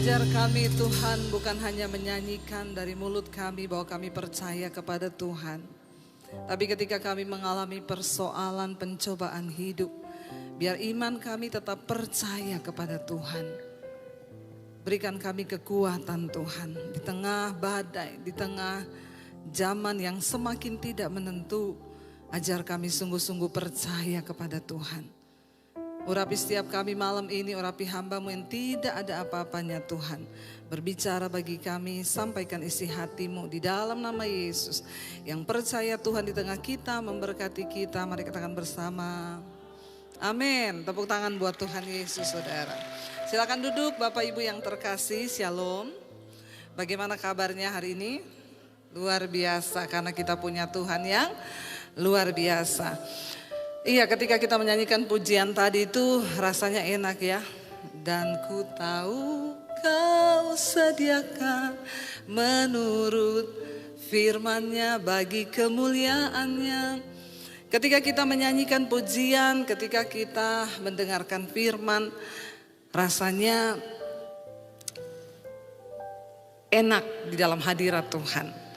Ajar kami Tuhan bukan hanya menyanyikan dari mulut kami bahwa kami percaya kepada Tuhan. Tapi ketika kami mengalami persoalan pencobaan hidup, biar iman kami tetap percaya kepada Tuhan. Berikan kami kekuatan Tuhan di tengah badai, di tengah zaman yang semakin tidak menentu. Ajar kami sungguh-sungguh percaya kepada Tuhan. Urapi setiap kami malam ini, urapi hamba-Mu yang tidak ada apa-apanya Tuhan. Berbicara bagi kami, sampaikan isi hati-Mu di dalam nama Yesus. Yang percaya Tuhan di tengah kita, memberkati kita, mari katakan bersama. Amin. Tepuk tangan buat Tuhan Yesus saudara. Silakan duduk Bapak Ibu yang terkasih, Shalom. Bagaimana kabarnya hari ini? Luar biasa karena kita punya Tuhan yang luar biasa. Iya, ketika kita menyanyikan pujian tadi itu rasanya enak ya. Dan ku tahu kau sediakan menurut firman-Nya bagi kemuliaan-Nya. Ketika kita menyanyikan pujian, ketika kita mendengarkan firman, rasanya enak di dalam hadirat Tuhan.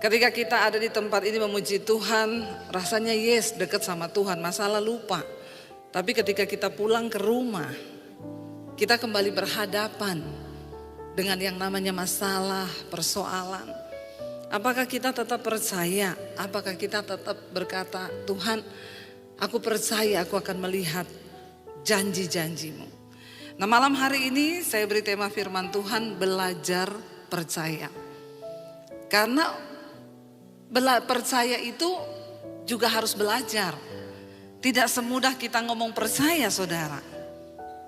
Ketika kita ada di tempat ini memuji Tuhan, rasanya yes dekat sama Tuhan, masalah lupa. Tapi ketika kita pulang ke rumah, kita kembali berhadapan dengan yang namanya masalah, persoalan. Apakah kita tetap percaya? Apakah kita tetap berkata, Tuhan aku percaya aku akan melihat janji-janji-Mu. Nah malam hari ini saya beri tema firman Tuhan, belajar percaya. Karena percaya itu juga harus belajar. Tidak semudah kita ngomong percaya saudara.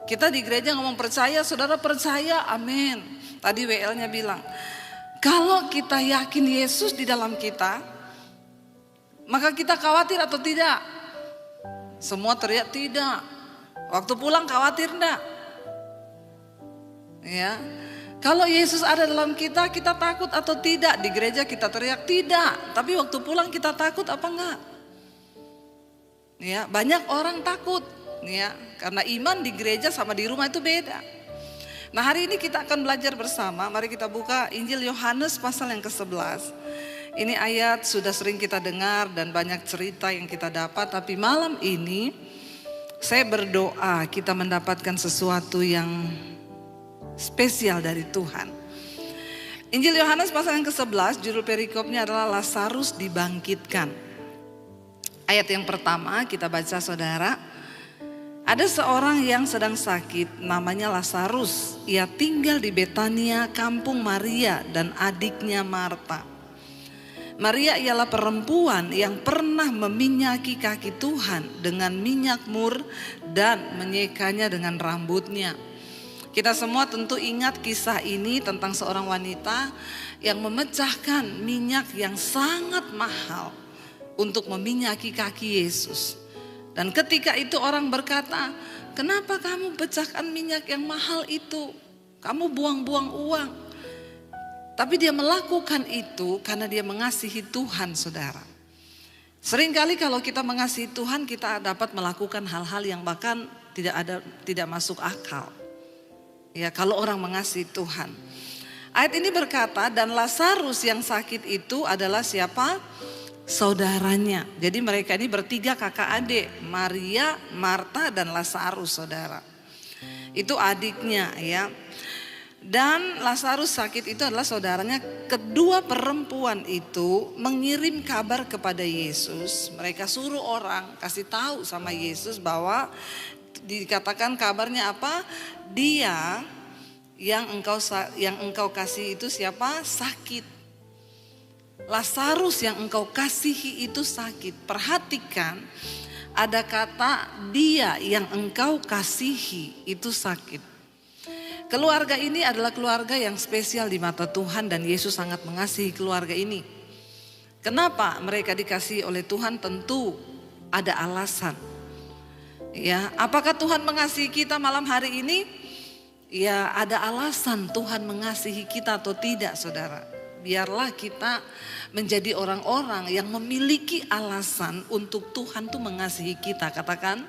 Kita di gereja ngomong percaya, saudara percaya, amin. Tadi WL-nya bilang, kalau kita yakin Yesus di dalam kita, maka kita khawatir atau tidak? Semua teriak tidak. Waktu pulang khawatir enggak? Ya. Kalau Yesus ada dalam kita, kita takut atau tidak? Di gereja kita teriak tidak, tapi waktu pulang kita takut apa enggak? Ya, banyak orang takut, ya, karena iman di gereja sama di rumah itu beda. Nah hari ini kita akan belajar bersama, mari kita buka Injil Yohanes pasal yang ke-11. Ini ayat sudah sering kita dengar dan banyak cerita yang kita dapat, tapi malam ini saya berdoa kita mendapatkan sesuatu yang spesial dari Tuhan. Injil Yohanes pasal yang ke-11 judul perikopnya adalah Lazarus dibangkitkan. Ayat yang pertama kita baca saudara. Ada seorang yang sedang sakit namanya Lazarus. Ia tinggal di Betania, kampung Maria dan adiknya Marta. Maria ialah perempuan yang pernah meminyaki kaki Tuhan dengan minyak mur dan menyekanya dengan rambutnya. Kita semua tentu ingat kisah ini tentang seorang wanita yang memecahkan minyak yang sangat mahal untuk meminyaki kaki Yesus. Dan ketika itu orang berkata, kenapa kamu pecahkan minyak yang mahal itu? Kamu buang-buang uang. Tapi dia melakukan itu karena dia mengasihi Tuhan saudara. Seringkali kalau kita mengasihi Tuhan kita dapat melakukan hal-hal yang bahkan tidak masuk akal. Ya, kalau orang mengasihi Tuhan. Ayat ini berkata, dan Lazarus yang sakit itu adalah siapa? Saudaranya. Jadi mereka ini bertiga kakak adik, Maria, Marta dan Lazarus saudara. Itu adiknya ya. Dan Lazarus sakit itu adalah saudaranya. Kedua perempuan itu mengirim kabar kepada Yesus. Mereka suruh orang kasih tahu sama Yesus bahwa dikatakan kabarnya apa? Dia yang engkau kasih itu siapa? Sakit. Lazarus yang engkau kasihi itu sakit. Perhatikan ada kata dia yang engkau kasihi itu sakit. Keluarga ini adalah keluarga yang spesial di mata Tuhan dan Yesus sangat mengasihi keluarga ini. Kenapa mereka dikasihi oleh Tuhan? Tentu ada alasan. Ya, apakah Tuhan mengasihi kita malam hari ini? Ya, ada alasan Tuhan mengasihi kita atau tidak, saudara. Biarlah kita menjadi orang-orang yang memiliki alasan untuk Tuhan tuh mengasihi kita. Katakan,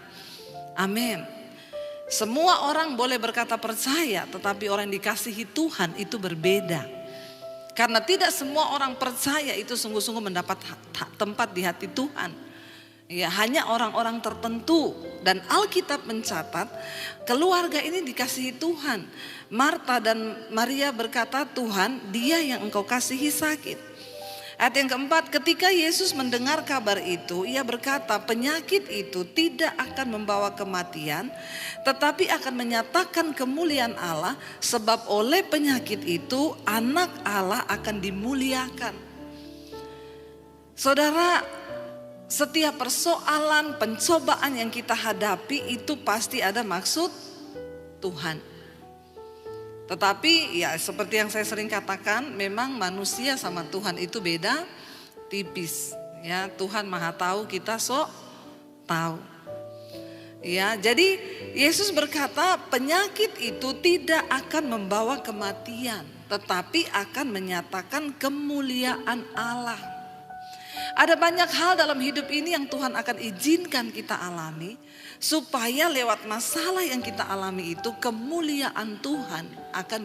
amin. Semua orang boleh berkata percaya, tetapi orang yang dikasihi Tuhan itu berbeda. Karena tidak semua orang percaya itu sungguh-sungguh mendapat tempat di hati Tuhan. Ya, hanya orang-orang tertentu. Dan Alkitab mencatat keluarga ini dikasihi Tuhan. Marta dan Maria berkata, Tuhan, dia yang engkau kasihi sakit. Ayat yang keempat, ketika Yesus mendengar kabar itu, ia berkata, penyakit itu tidak akan membawa kematian, tetapi akan menyatakan kemuliaan Allah, sebab oleh penyakit itu anak Allah akan dimuliakan. Saudara, setiap persoalan, pencobaan yang kita hadapi itu pasti ada maksud Tuhan. Tetapi ya seperti yang saya sering katakan, memang manusia sama Tuhan itu beda tipis. Ya, Tuhan Maha tahu, kita sok tahu. Ya, jadi Yesus berkata penyakit itu tidak akan membawa kematian, tetapi akan menyatakan kemuliaan Allah. Ada banyak hal dalam hidup ini yang Tuhan akan izinkan kita alami, supaya lewat masalah yang kita alami itu kemuliaan Tuhan akan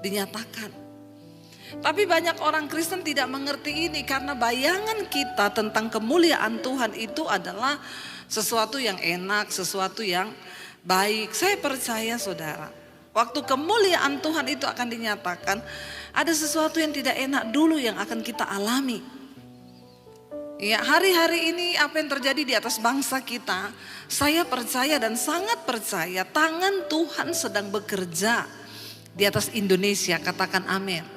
dinyatakan. Tapi banyak orang Kristen tidak mengerti ini, karena bayangan kita tentang kemuliaan Tuhan itu adalah sesuatu yang enak, sesuatu yang baik. Saya percaya saudara, waktu kemuliaan Tuhan itu akan dinyatakan, ada sesuatu yang tidak enak dulu yang akan kita alami. Ya, hari-hari ini apa yang terjadi di atas bangsa kita, saya percaya dan sangat percaya tangan Tuhan sedang bekerja di atas Indonesia, katakan amin.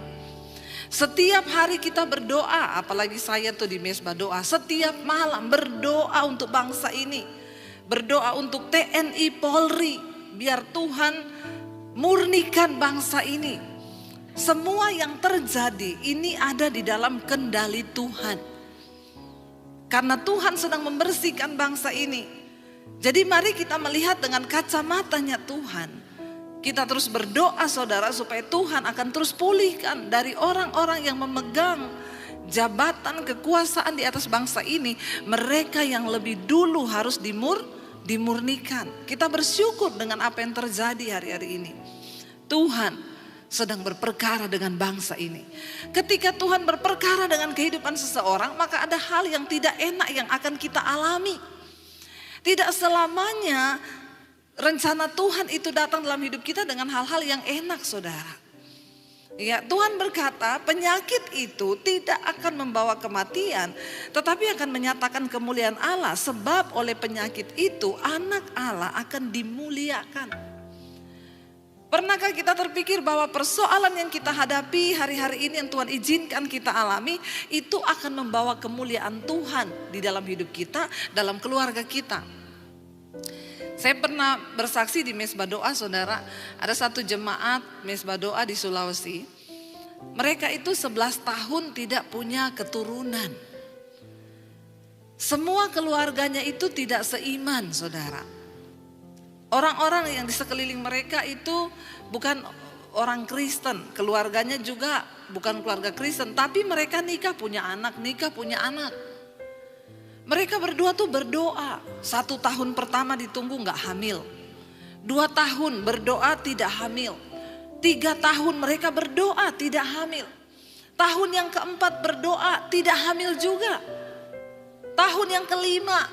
Setiap hari kita berdoa, apalagi saya tuh di Mesbah Doa, setiap malam berdoa untuk bangsa ini. Berdoa untuk TNI Polri, biar Tuhan murnikan bangsa ini. Semua yang terjadi ini ada di dalam kendali Tuhan. Karena Tuhan sedang membersihkan bangsa ini. Jadi mari kita melihat dengan kacamatanya Tuhan. Kita terus berdoa saudara, supaya Tuhan akan terus pulihkan dari orang-orang yang memegang jabatan kekuasaan di atas bangsa ini. Mereka yang lebih dulu harus dimurnikan. Kita bersyukur dengan apa yang terjadi hari-hari ini. Tuhan sedang berperkara dengan bangsa ini. Ketika Tuhan berperkara dengan kehidupan seseorang, maka ada hal yang tidak enak yang akan kita alami. Tidak selamanya rencana Tuhan itu datang dalam hidup kita dengan hal-hal yang enak, saudara. Ya, Tuhan berkata penyakit itu tidak akan membawa kematian, tetapi akan menyatakan kemuliaan Allah, sebab oleh penyakit itu anak Allah akan dimuliakan. Pernahkah kita terpikir bahwa persoalan yang kita hadapi hari-hari ini yang Tuhan izinkan kita alami, itu akan membawa kemuliaan Tuhan di dalam hidup kita, dalam keluarga kita. Saya pernah bersaksi di Mesbah Doa, saudara. Ada satu jemaat Mesbah Doa di Sulawesi. Mereka itu 11 tahun tidak punya keturunan. Semua keluarganya itu tidak seiman, saudara. Orang-orang yang di sekeliling mereka itu bukan orang Kristen, keluarganya juga bukan keluarga Kristen, tapi mereka nikah punya anak. Mereka berdua tuh berdoa, 1 tahun pertama ditunggu gak hamil, 2 tahun berdoa tidak hamil, 3 tahun mereka berdoa tidak hamil, tahun yang keempat berdoa tidak hamil juga, tahun yang kelima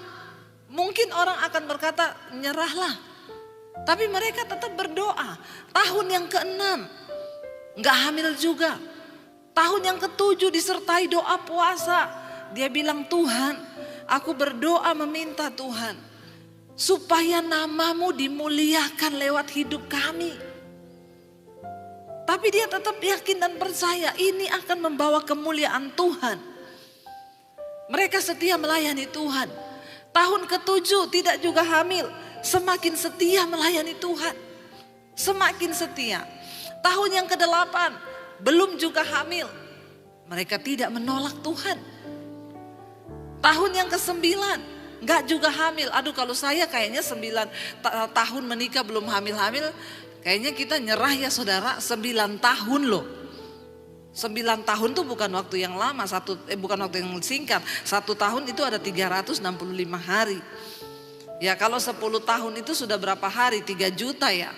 mungkin orang akan berkata nyerahlah. Tapi mereka tetap berdoa. Tahun yang ke-6 gak hamil juga. Tahun yang ke-7 disertai doa puasa. Dia bilang, Tuhan, aku berdoa meminta Tuhan, supaya namamu dimuliakan lewat hidup kami. Tapi dia tetap yakin dan percaya ini akan membawa kemuliaan Tuhan. Mereka setia melayani Tuhan. Tahun ke-7 tidak juga hamil. Semakin setia melayani Tuhan, semakin setia. Tahun yang ke-8 belum juga hamil, mereka tidak menolak Tuhan. Tahun yang ke-9 gak juga hamil. Aduh, kalau saya kayaknya 9 tahun menikah belum hamil-hamil, kayaknya kita nyerah ya saudara. 9 tahun loh. 9 tahun tuh bukan waktu yang lama, bukan waktu yang singkat. 1 tahun itu ada 365 hari. Ya kalau 10 tahun itu sudah berapa hari? 3 juta ya.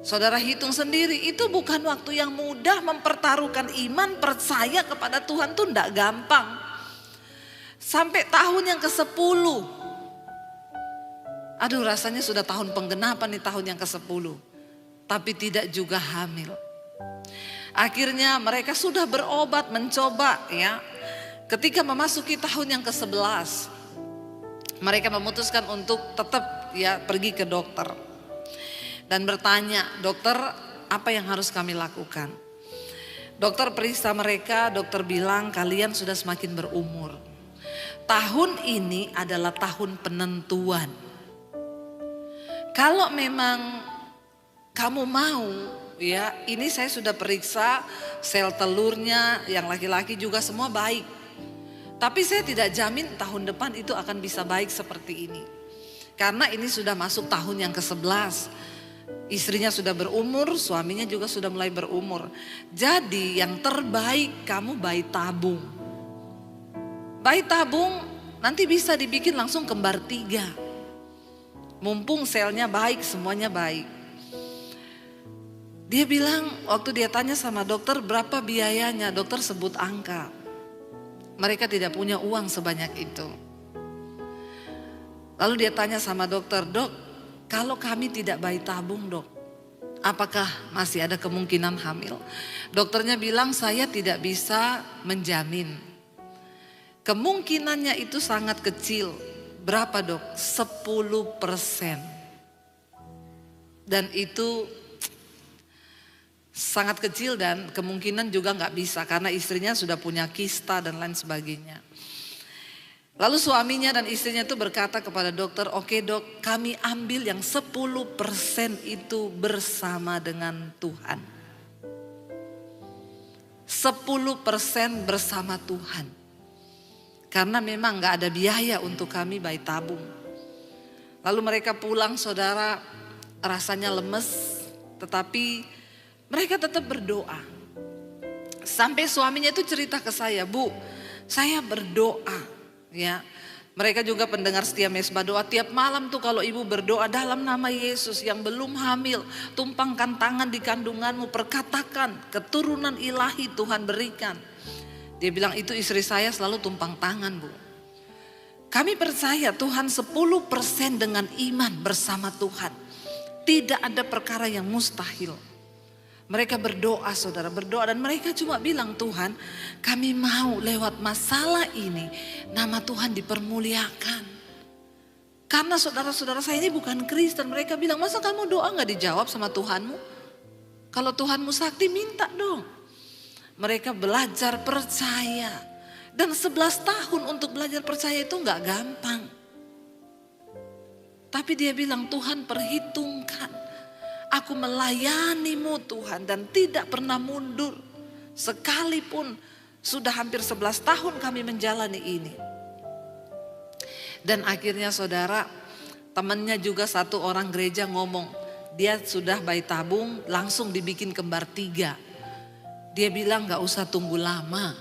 Saudara hitung sendiri, itu bukan waktu yang mudah. Mempertaruhkan iman, percaya kepada Tuhan tuh enggak gampang. Sampai tahun yang ke-10. Aduh, rasanya sudah tahun penggenapan nih, tahun yang ke-10. Tapi tidak juga hamil. Akhirnya mereka sudah berobat, mencoba ya. Ketika memasuki tahun yang ke-11, mereka memutuskan untuk tetap ya pergi ke dokter. Dan bertanya, dokter, apa yang harus kami lakukan? Dokter periksa mereka, dokter bilang kalian sudah semakin berumur. Tahun ini adalah tahun penentuan. Kalau memang kamu mau, ya ini saya sudah periksa sel telurnya, yang laki-laki juga semua baik. Tapi saya tidak jamin tahun depan itu akan bisa baik seperti ini. Karena ini sudah masuk tahun yang ke-11. Istrinya sudah berumur, suaminya juga sudah mulai berumur. Jadi yang terbaik kamu bayi tabung. Bayi tabung nanti bisa dibikin langsung kembar 3. Mumpung selnya baik, semuanya baik. Dia bilang waktu dia tanya sama dokter berapa biayanya, dokter sebut angka. Mereka tidak punya uang sebanyak itu. Lalu dia tanya sama dokter, dok, kalau kami tidak bayi tabung dok, apakah masih ada kemungkinan hamil? Dokternya bilang saya tidak bisa menjamin. Kemungkinannya itu sangat kecil. Berapa dok? 10%. Dan itu sangat kecil dan kemungkinan juga nggak bisa karena istrinya sudah punya kista dan lain sebagainya. Lalu suaminya dan istrinya itu berkata kepada dokter, oke dok, kami ambil yang 10% itu bersama dengan Tuhan. 10% bersama Tuhan. Karena memang gak ada biaya untuk kami bayi tabung. Lalu mereka pulang, saudara, rasanya lemes. Tetapi mereka tetap berdoa. Sampai suaminya itu cerita ke saya, Bu, saya berdoa. Ya, mereka juga pendengar setia Mesbah doa. Tiap malam tuh kalau ibu berdoa dalam nama Yesus yang belum hamil, tumpangkan tangan di kandunganmu, perkatakan keturunan ilahi Tuhan berikan. Dia bilang itu istri saya selalu tumpang tangan, Bu. Kami percaya Tuhan 10% dengan iman bersama Tuhan. Tidak ada perkara yang mustahil. Mereka berdoa, saudara, berdoa dan mereka cuma bilang, Tuhan, kami mau lewat masalah ini nama Tuhan dipermuliakan. Karena saudara-saudara saya ini bukan Kristen. Mereka bilang, masa kamu doa gak dijawab sama Tuhanmu? Kalau Tuhanmu sakti minta dong. Mereka belajar percaya. Dan 11 tahun untuk belajar percaya itu gak gampang. Tapi dia bilang, Tuhan perhitungkan. Aku melayanimu Tuhan dan tidak pernah mundur. Sekalipun sudah hampir 11 tahun kami menjalani ini. Dan akhirnya saudara, temannya juga satu orang gereja ngomong. Dia sudah bayi tabung langsung dibikin kembar 3. Dia bilang gak usah tunggu lama.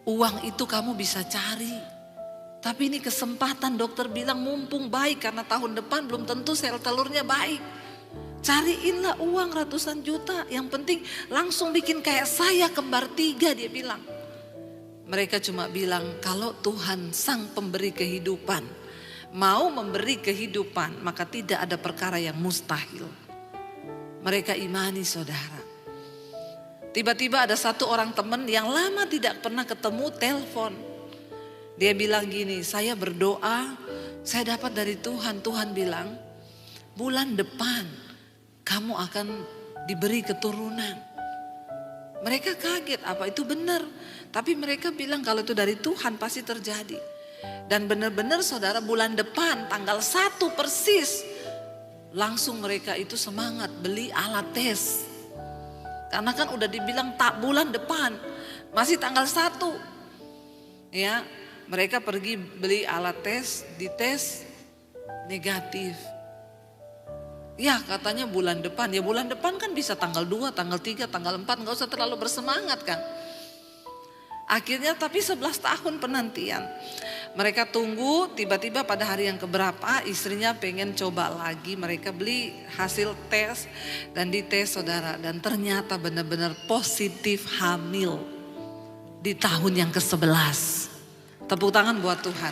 Uang itu kamu bisa cari. Tapi ini kesempatan, dokter bilang mumpung baik. Karena tahun depan belum tentu sel telurnya baik. Cariinlah uang ratusan juta. Yang penting langsung bikin kayak saya kembar 3, dia bilang. Mereka cuma bilang kalau Tuhan sang pemberi kehidupan mau memberi kehidupan, maka tidak ada perkara yang mustahil. Mereka imani, saudara. Tiba-tiba ada satu orang teman yang lama tidak pernah ketemu, telepon. Dia bilang gini, saya berdoa, saya dapat dari Tuhan. Tuhan bilang, bulan depan kamu akan diberi keturunan. Mereka kaget, apa itu benar? Tapi mereka bilang kalau itu dari Tuhan pasti terjadi. Dan benar-benar saudara, bulan depan tanggal 1 persis. Langsung mereka itu semangat beli alat tes. Karena kan udah dibilang tak bulan depan, masih tanggal 1. Ya, mereka pergi beli alat tes, dites negatif. Ya katanya bulan depan, ya bulan depan kan bisa tanggal 2, tanggal 3, tanggal 4, gak usah terlalu bersemangat kan. Akhirnya tapi 11 tahun penantian. Mereka tunggu, tiba-tiba pada hari yang keberapa istrinya pengen coba lagi. Mereka beli hasil tes dan dites saudara. Dan ternyata benar-benar positif hamil di tahun yang ke-11. Tepuk tangan buat Tuhan.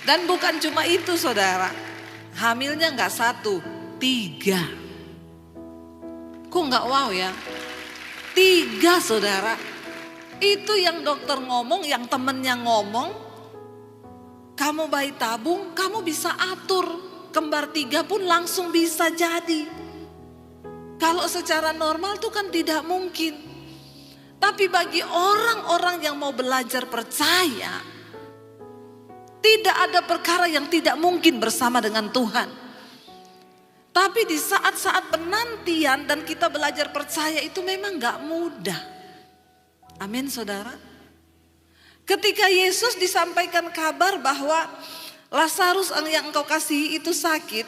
Dan bukan cuma itu saudara. Hamilnya gak 1, 3. Kok gak wow ya? 3 saudara. Itu yang dokter ngomong, yang temennya ngomong, kamu bayi tabung, kamu bisa atur. Kembar 3 pun langsung bisa jadi. Kalau secara normal itu kan tidak mungkin. Tapi bagi orang-orang yang mau belajar percaya, tidak ada perkara yang tidak mungkin bersama dengan Tuhan. Tapi di saat-saat penantian dan kita belajar percaya itu memang gak mudah. Amin saudara. Ketika Yesus disampaikan kabar bahwa Lazarus yang engkau kasihi itu sakit,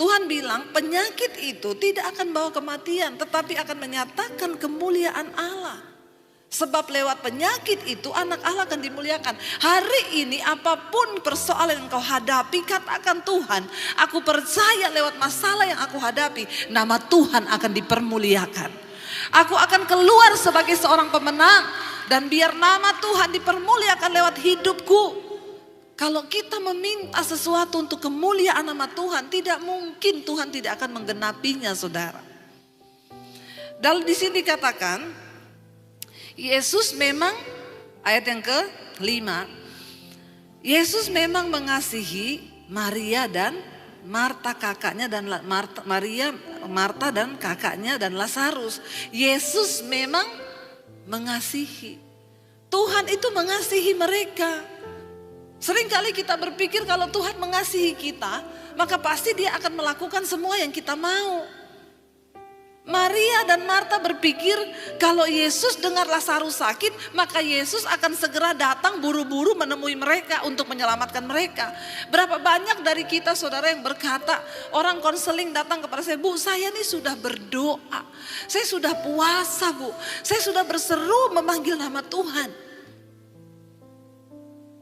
Tuhan bilang penyakit itu tidak akan bawa kematian, tetapi akan menyatakan kemuliaan Allah. Sebab lewat penyakit itu anak Allah akan dimuliakan. Hari ini apapun persoalan yang engkau hadapi, katakan Tuhan, aku percaya lewat masalah yang aku hadapi, nama Tuhan akan dipermuliakan. Aku akan keluar sebagai seorang pemenang dan biar nama Tuhan dipermuliakan lewat hidupku. Kalau kita meminta sesuatu untuk kemuliaan nama Tuhan, tidak mungkin Tuhan tidak akan menggenapinya saudara. Dan di sini dikatakan Yesus memang, ayat yang ke-5, Yesus memang mengasihi Maria dan Marta kakaknya dan Marta dan kakaknya dan Lazarus. Yesus memang mengasihi. Tuhan itu mengasihi mereka. Seringkali kita berpikir kalau Tuhan mengasihi kita, maka pasti Dia akan melakukan semua yang kita mau. Maria dan Marta berpikir kalau Yesus dengar Lazarus sakit, maka Yesus akan segera datang buru-buru menemui mereka untuk menyelamatkan mereka. Berapa banyak dari kita saudara yang berkata, orang konseling datang kepada saya, Bu saya ini sudah berdoa, saya sudah puasa Bu, saya sudah berseru memanggil nama Tuhan.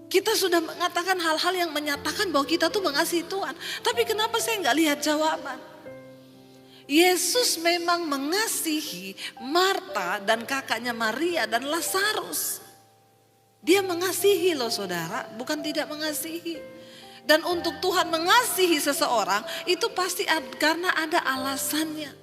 Kita sudah mengatakan hal-hal yang menyatakan bahwa kita tuh mengasihi Tuhan. Tapi kenapa saya nggak lihat jawaban? Yesus memang mengasihi Marta dan kakaknya Maria dan Lazarus. Dia mengasihi loh saudara, bukan tidak mengasihi. Dan untuk Tuhan mengasihi seseorang itu pasti karena ada alasannya.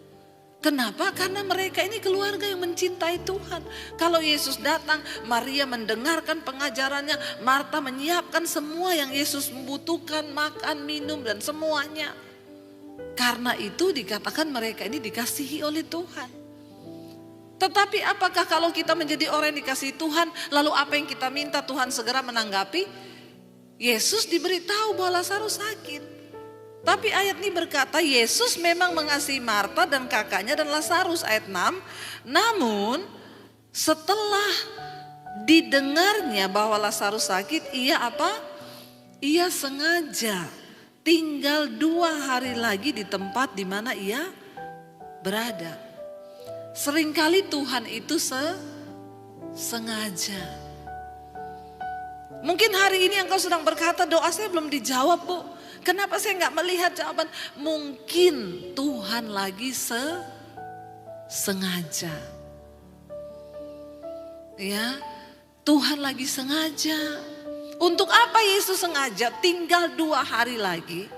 Kenapa? Karena mereka ini keluarga yang mencintai Tuhan. Kalau Yesus datang, Maria mendengarkan pengajarannya, Marta menyiapkan semua yang Yesus membutuhkan, makan, minum dan semuanya. Karena itu dikatakan mereka ini dikasihi oleh Tuhan. Tetapi apakah kalau kita menjadi orang yang dikasihi Tuhan, lalu apa yang kita minta Tuhan segera menanggapi? Yesus diberitahu bahwa Lazarus sakit. Tapi ayat ini berkata Yesus memang mengasihi Marta dan kakaknya dan Lazarus, ayat 6. Namun setelah didengarnya bahwa Lazarus sakit, ia apa? Ia sengaja tinggal 2 hari lagi di tempat di mana ia berada. Seringkali Tuhan itu sengaja. Mungkin hari ini engkau sedang berkata doa saya belum dijawab Bu. Kenapa saya nggak melihat jawaban? Mungkin Tuhan lagi sengaja. Ya, Tuhan lagi sengaja. Untuk apa Yesus sengaja tinggal 2 hari lagi?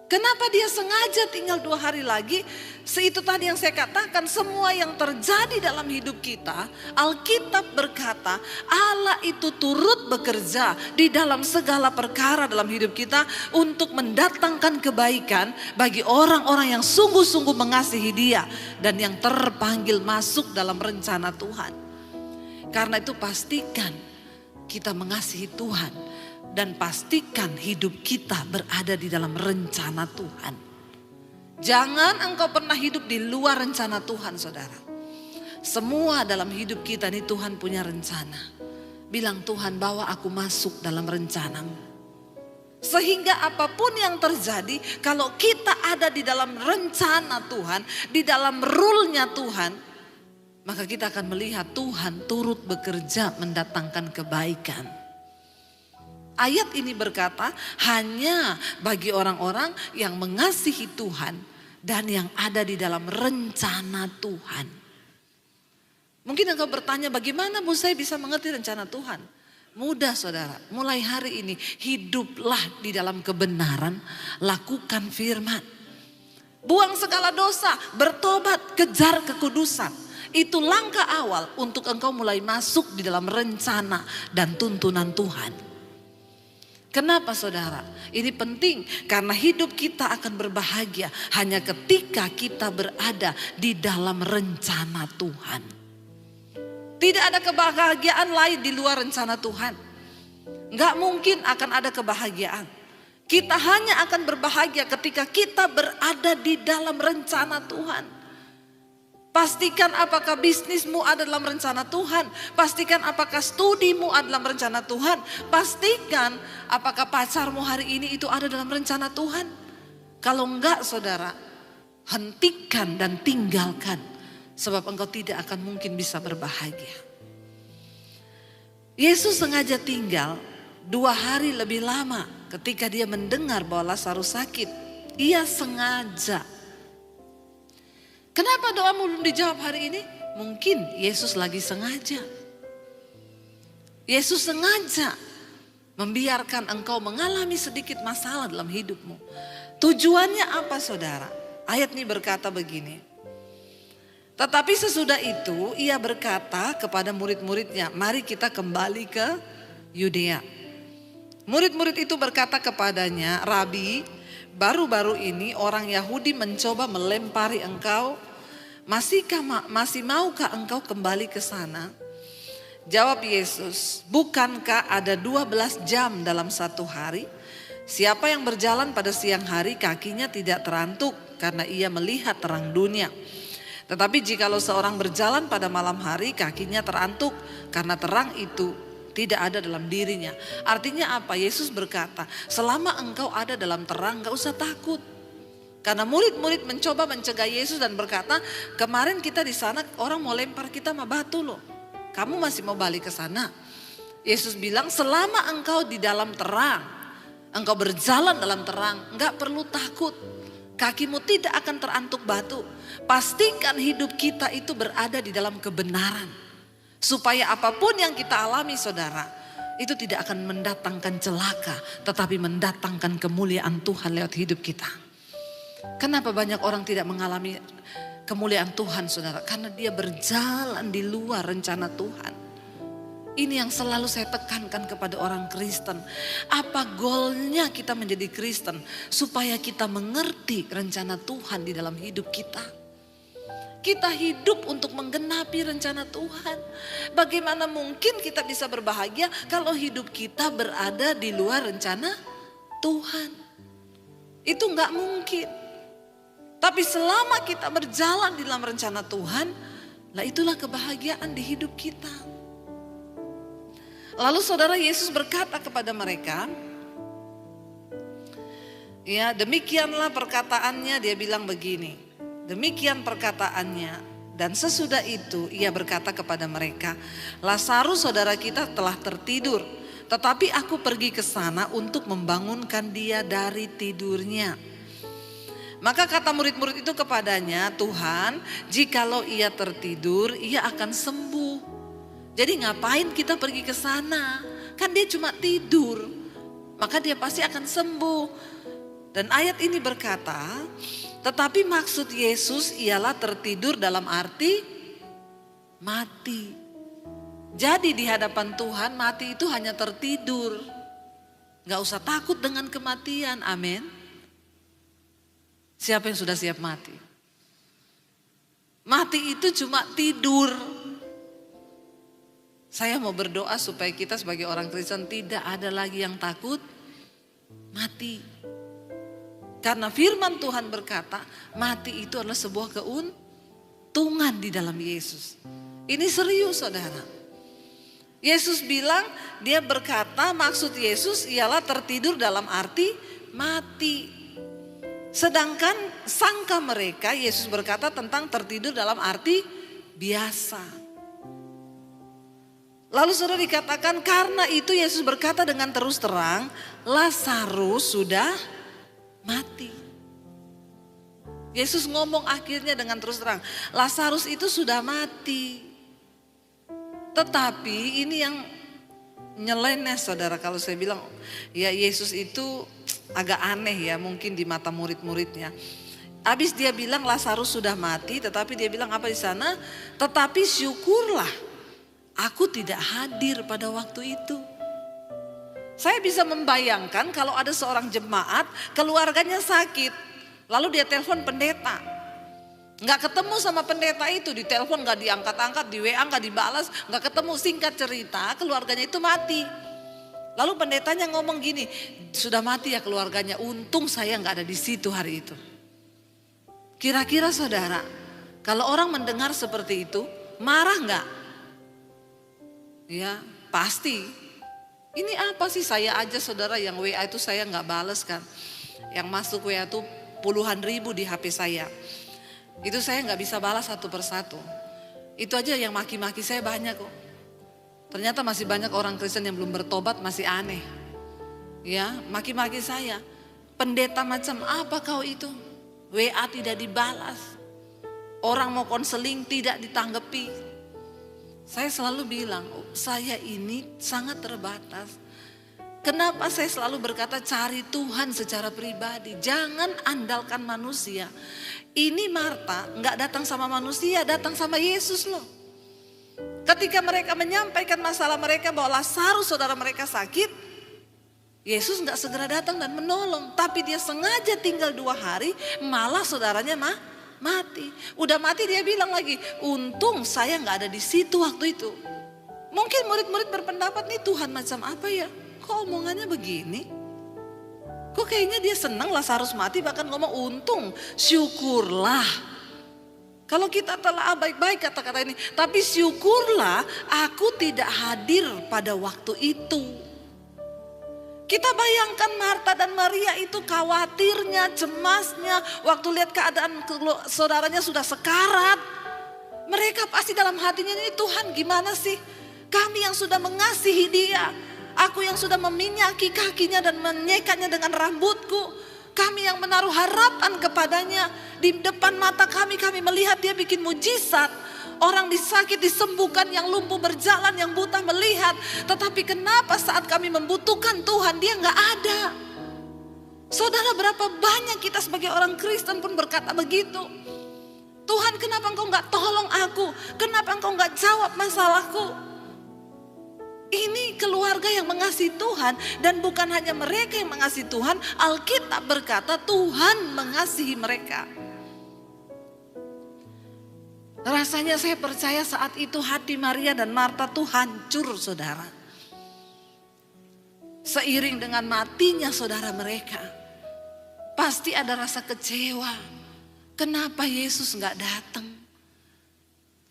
Kenapa dia sengaja tinggal 2 hari lagi? Itu tadi yang saya katakan, semua yang terjadi dalam hidup kita, Alkitab berkata Allah itu turut bekerja di dalam segala perkara dalam hidup kita untuk mendatangkan kebaikan bagi orang-orang yang sungguh-sungguh mengasihi Dia dan yang terpanggil masuk dalam rencana Tuhan. Karena itu pastikan kita mengasihi Tuhan dan pastikan hidup kita berada di dalam rencana Tuhan. Jangan engkau pernah hidup di luar rencana Tuhan saudara. Semua dalam hidup kita ini Tuhan punya rencana. Bilang Tuhan bawa aku masuk dalam rencanamu. Sehingga apapun yang terjadi kalau kita ada di dalam rencana Tuhan, di dalam rule-nya Tuhan, maka kita akan melihat Tuhan turut bekerja mendatangkan kebaikan. Ayat ini berkata hanya bagi orang-orang yang mengasihi Tuhan dan yang ada di dalam rencana Tuhan. Mungkin engkau bertanya, bagaimana Bu saya bisa mengerti rencana Tuhan? Mudah saudara, mulai hari ini hiduplah di dalam kebenaran, lakukan firman. Buang segala dosa, bertobat, kejar kekudusan. Itu langkah awal untuk engkau mulai masuk di dalam rencana dan tuntunan Tuhan. Kenapa saudara? Ini penting karena hidup kita akan berbahagia hanya ketika kita berada di dalam rencana Tuhan. Tidak ada kebahagiaan lain di luar rencana Tuhan. Enggak mungkin akan ada kebahagiaan. Kita hanya akan berbahagia ketika kita berada di dalam rencana Tuhan. Pastikan apakah bisnismu ada dalam rencana Tuhan. Pastikan apakah studimu ada dalam rencana Tuhan. Pastikan apakah pacarmu hari ini itu ada dalam rencana Tuhan. Kalau enggak saudara, hentikan dan tinggalkan. Sebab engkau tidak akan mungkin bisa berbahagia. Yesus sengaja tinggal 2 hari lebih lama ketika dia mendengar bahwa Lazarus sakit. Ia sengaja. Kenapa doamu belum dijawab hari ini? Mungkin Yesus lagi sengaja. Yesus sengaja membiarkan engkau mengalami sedikit masalah dalam hidupmu. Tujuannya apa saudara? Ayat ini berkata begini. Tetapi sesudah itu ia berkata kepada murid-muridnya, mari kita kembali ke Yudea. Murid-murid itu berkata kepadanya, Rabi, baru-baru ini orang Yahudi mencoba melempari engkau. Masih maukah engkau kembali ke sana? Jawab Yesus, bukankah ada 12 jam dalam satu hari? Siapa yang berjalan pada siang hari kakinya tidak terantuk karena ia melihat terang dunia. Tetapi jikalau seorang berjalan pada malam hari kakinya terantuk karena terang itu tidak ada dalam dirinya. Artinya apa? Yesus berkata, selama engkau ada dalam terang gak usah takut. Karena murid-murid mencoba mencegah Yesus dan berkata, kemarin kita di sana orang mau lempar kita sama batu loh. Kamu masih mau balik ke sana? Yesus bilang, selama engkau di dalam terang, engkau berjalan dalam terang, enggak perlu takut. Kakimu tidak akan terantuk batu. Pastikan hidup kita itu berada di dalam kebenaran. Supaya apapun yang kita alami saudara, itu tidak akan mendatangkan celaka, tetapi mendatangkan kemuliaan Tuhan lewat hidup kita. Kenapa banyak orang tidak mengalami kemuliaan Tuhan saudara? Karena dia berjalan di luar rencana Tuhan. Ini yang selalu saya tekankan kepada orang Kristen. Apa goalnya kita menjadi Kristen? Supaya kita mengerti rencana Tuhan di dalam hidup kita. Kita hidup untuk menggenapi rencana Tuhan. Bagaimana mungkin kita bisa berbahagia kalau hidup kita berada di luar rencana Tuhan? Itu enggak mungkin. Tapi selama kita berjalan di dalam rencana Tuhan, lah itulah kebahagiaan di hidup kita. Lalu saudara Yesus berkata kepada mereka, ya demikianlah perkataannya, dia bilang begini, demikian perkataannya. Dan sesudah itu ia berkata kepada mereka, Lazarus saudara kita telah tertidur, tetapi aku pergi ke sana untuk membangunkan dia dari tidurnya. Maka kata murid-murid itu kepadanya, Tuhan, jikalau ia tertidur, ia akan sembuh. Jadi ngapain kita pergi ke sana? Kan dia cuma tidur. Maka dia pasti akan sembuh. Dan ayat ini berkata, tetapi maksud Yesus ialah tertidur dalam arti mati. Jadi di hadapan Tuhan mati itu hanya tertidur. Gak usah takut dengan kematian, amin. Siapa yang sudah siap mati? Mati itu cuma tidur. Saya mau berdoa supaya kita sebagai orang Kristen tidak ada lagi yang takut mati. Karena firman Tuhan berkata, mati itu adalah sebuah keuntungan di dalam Yesus. Ini serius saudara. Yesus bilang, dia berkata maksud Yesus ialah tertidur dalam arti mati. Sedangkan sangka mereka Yesus berkata tentang tertidur dalam arti biasa. Lalu saudara dikatakan karena itu Yesus berkata dengan terus terang, Lazarus sudah mati. Yesus ngomong akhirnya dengan terus terang, Lazarus itu sudah mati. Tetapi ini yang nyeleneh saudara, kalau saya bilang ya Yesus itu agak aneh ya mungkin di mata murid-muridnya. Habis dia bilang Lazarus sudah mati, tetapi dia bilang apa di sana? Tetapi syukurlah aku tidak hadir pada waktu itu. Saya bisa membayangkan kalau ada seorang jemaat, keluarganya sakit, lalu dia telepon pendeta. Nggak ketemu sama pendeta itu, di telepon nggak diangkat-angkat, di WA nggak dibalas, nggak ketemu. Singkat cerita, keluarganya itu mati. Lalu pendetanya ngomong gini, sudah mati ya keluarganya, untung saya nggak ada di situ hari itu. Kira-kira saudara, kalau orang mendengar seperti itu, marah nggak? Ya pasti. Ini apa sih, saya aja saudara yang WA itu saya nggak bales kan. Yang masuk WA itu puluhan ribu di HP saya. Itu saya nggak bisa balas satu persatu. Itu aja yang maki-maki saya banyak kok. Ternyata masih banyak orang Kristen yang belum bertobat, masih aneh. Ya, maki-maki saya. Pendeta macam apa kau itu? WA tidak dibalas. Orang mau konseling tidak ditanggapi. Saya selalu bilang, saya ini sangat terbatas. Kenapa saya selalu berkata cari Tuhan secara pribadi, jangan andalkan manusia. Ini Marta nggak datang sama manusia, datang sama Yesus loh. Ketika mereka menyampaikan masalah mereka bahwa Lazarus saudara mereka sakit, Yesus nggak segera datang dan menolong, tapi dia sengaja tinggal 2 hari, malah saudaranya mati. Udah mati dia bilang lagi, untung saya nggak ada di situ waktu itu. Mungkin murid-murid berpendapat nih Tuhan macam apa ya? Kok omongannya begini? Kok kayaknya dia senang Lazarus mati, bahkan ngomong untung, syukurlah. Kalau kita telah baik-baik kata-kata ini, tapi syukurlah aku tidak hadir pada waktu itu. Kita bayangkan Marta dan Maria itu khawatirnya, cemasnya, waktu lihat keadaan saudaranya sudah sekarat. Mereka pasti dalam hatinya ini, Tuhan gimana sih? Kami yang sudah mengasihi dia, aku yang sudah meminyaki kakinya dan menyekatnya dengan rambutku. Kami yang menaruh harapan kepadanya. Di depan mata kami melihat dia bikin mujizat. Orang disakit disembuhkan, yang lumpuh berjalan, yang buta melihat. Tetapi kenapa saat kami membutuhkan Tuhan dia gak ada? Saudara, berapa banyak kita sebagai orang Kristen pun berkata begitu. Tuhan kenapa engkau gak tolong aku? Kenapa engkau gak jawab masalahku? Ini keluarga yang mengasihi Tuhan, dan bukan hanya mereka yang mengasihi Tuhan. Alkitab berkata Tuhan mengasihi mereka. Rasanya saya percaya saat itu hati Maria dan Marta tuh hancur saudara. Seiring dengan matinya saudara mereka, pasti ada rasa kecewa. Kenapa Yesus gak datang?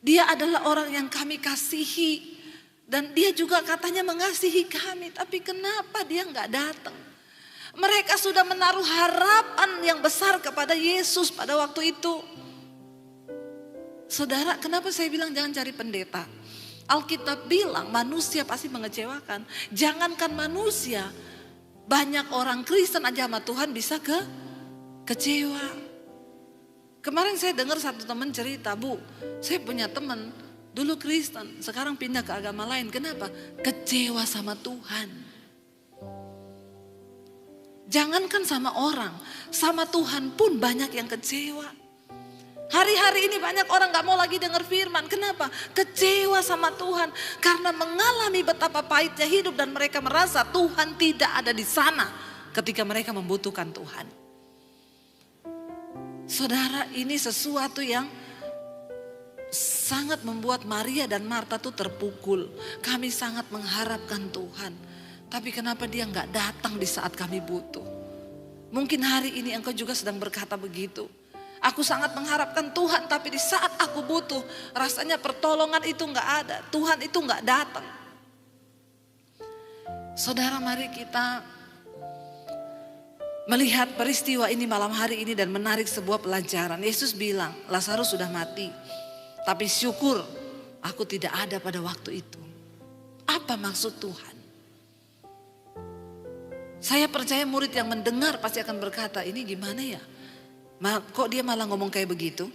Dia adalah orang yang kami kasihi. Dan dia juga katanya mengasihi kami, tapi kenapa dia nggak datang? Mereka sudah menaruh harapan yang besar kepada Yesus pada waktu itu. Saudara, kenapa saya bilang jangan cari pendeta? Alkitab bilang manusia pasti mengecewakan. Jangankan manusia, banyak orang Kristen aja sama Tuhan bisa kecewa. Kemarin saya dengar satu teman cerita, Bu, saya punya teman dulu Kristen, sekarang pindah ke agama lain. Kenapa? Kecewa sama Tuhan. Jangankan sama orang, sama Tuhan pun banyak yang kecewa. Hari-hari ini banyak orang gak mau lagi dengar firman. Kenapa? Kecewa sama Tuhan. Karena mengalami betapa pahitnya hidup dan mereka merasa Tuhan tidak ada di sana ketika mereka membutuhkan Tuhan. Saudara, ini sesuatu yang sangat membuat Maria dan Marta tuh terpukul. Kami sangat mengharapkan Tuhan, tapi kenapa dia gak datang di saat kami butuh? Mungkin hari ini engkau juga sedang berkata begitu. Aku sangat mengharapkan Tuhan, tapi di saat aku butuh, rasanya pertolongan itu gak ada. Tuhan itu gak datang. Saudara, mari kita melihat peristiwa ini malam hari ini dan menarik sebuah pelajaran. Yesus bilang Lazarus sudah mati. Tapi syukur aku tidak ada pada waktu itu. Apa maksud Tuhan? Saya percaya murid yang mendengar pasti akan berkata, ini gimana ya? Kok dia malah ngomong kayak begitu?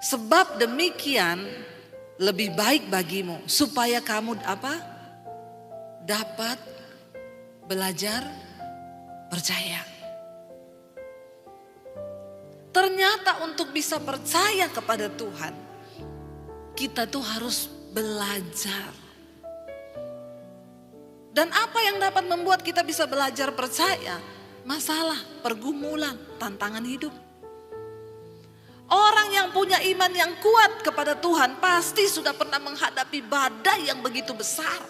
Sebab demikian lebih baik bagimu supaya kamu dapat belajar percaya. Ternyata untuk bisa percaya kepada Tuhan, kita tuh harus belajar. Dan apa yang dapat membuat kita bisa belajar percaya? Masalah, pergumulan, tantangan hidup. Orang yang punya iman yang kuat kepada Tuhan pasti sudah pernah menghadapi badai yang begitu besar.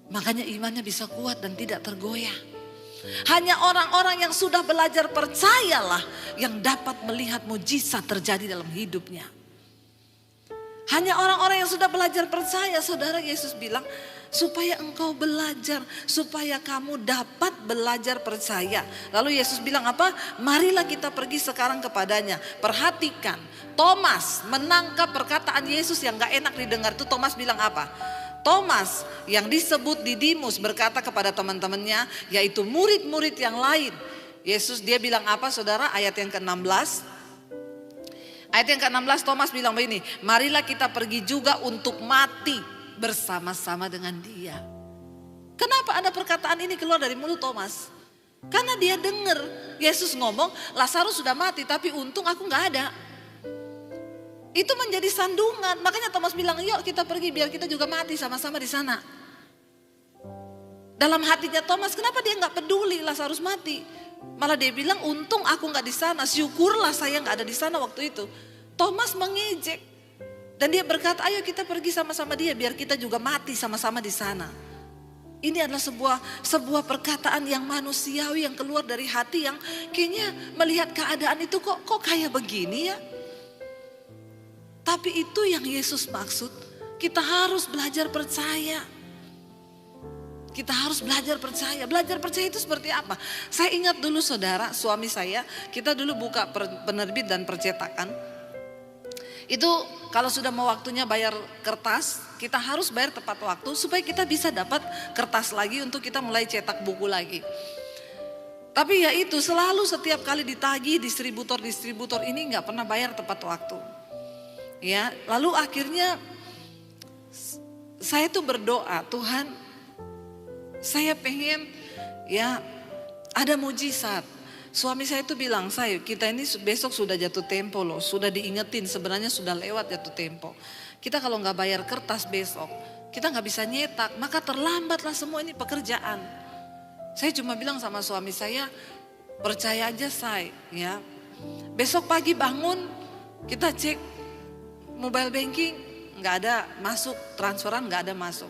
Makanya imannya bisa kuat dan tidak tergoyah. Hanya orang-orang yang sudah belajar percayalah yang dapat melihat mujizat terjadi dalam hidupnya. Hanya orang-orang yang sudah belajar percaya, saudara, Yesus bilang, supaya engkau belajar, supaya kamu dapat belajar percaya. Lalu Yesus bilang apa? Marilah kita pergi sekarang kepadanya. Perhatikan, Thomas menangkap perkataan Yesus yang gak enak didengar. Itu Thomas bilang apa? Thomas yang disebut Didimus berkata kepada teman-temannya, yaitu murid-murid yang lain. Yesus dia bilang apa, saudara? Ayat yang ke-16. Ayat yang ke-16 Thomas bilang begini, marilah kita pergi juga untuk mati bersama-sama dengan dia. Kenapa ada perkataan ini keluar dari mulut Thomas? Karena dia dengar Yesus ngomong, Lazarus sudah mati tapi untung aku gak ada. Itu menjadi sandungan, makanya Thomas bilang, yuk kita pergi biar kita juga mati sama-sama di sana. Dalam hatinya Thomas, kenapa dia gak peduli Lazarus mati? Malah dia bilang, untung aku gak di sana, syukurlah saya gak ada di sana waktu itu. Thomas mengejek. Dan dia berkata, ayo kita pergi sama-sama dia biar kita juga mati sama-sama di sana. Ini adalah sebuah perkataan yang manusiawi yang keluar dari hati yang kayaknya melihat keadaan itu kok kayak begini ya. Tapi itu yang Yesus maksud, kita harus belajar percaya. Kita harus belajar percaya. Belajar percaya itu seperti apa? Saya ingat dulu saudara, suami saya, kita dulu buka penerbit dan percetakan. Itu kalau sudah mau waktunya bayar kertas, kita harus bayar tepat waktu supaya kita bisa dapat kertas lagi untuk kita mulai cetak buku lagi. Tapi ya itu selalu setiap kali ditagih distributor ini nggak pernah bayar tepat waktu. Ya, lalu akhirnya saya tuh berdoa, Tuhan, saya pengen ya ada mujizat. Suami saya itu bilang, kita ini besok sudah jatuh tempo loh. Sudah diingetin sebenarnya sudah lewat jatuh tempo. Kita kalau gak bayar kertas besok, kita gak bisa nyetak. Maka terlambatlah semua ini pekerjaan. Saya cuma bilang sama suami saya, percaya aja ya. Besok pagi bangun, kita cek mobile banking, gak ada masuk, transferan gak ada masuk.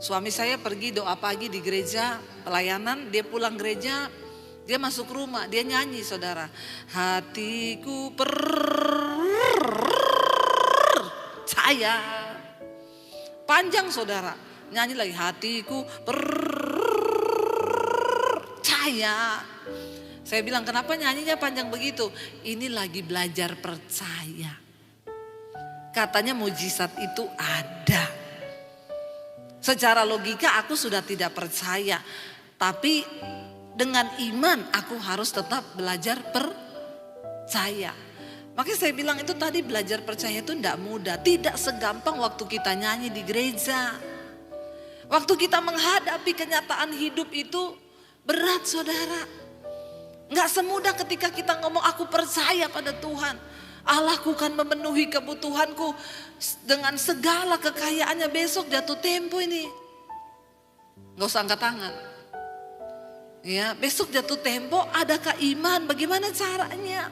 Suami saya pergi doa pagi di gereja pelayanan, dia pulang gereja, dia masuk rumah, dia nyanyi saudara. Hatiku percaya. Panjang saudara, nyanyi lagi hatiku percaya. Saya bilang kenapa nyanyinya panjang begitu? Ini lagi belajar percaya. Katanya mujizat itu ada. Secara logika aku sudah tidak percaya. Tapi dengan iman aku harus tetap belajar percaya. Makanya saya bilang itu tadi belajar percaya itu tidak mudah. Tidak segampang waktu kita nyanyi di gereja. Waktu kita menghadapi kenyataan hidup itu berat saudara. Nggak semudah ketika kita ngomong aku percaya pada Tuhan. Allahku kan memenuhi kebutuhanku dengan segala kekayaannya, besok jatuh tempo ini. Nggak usah angkat tangan. Ya, besok jatuh tempo, adakah iman? Bagaimana caranya?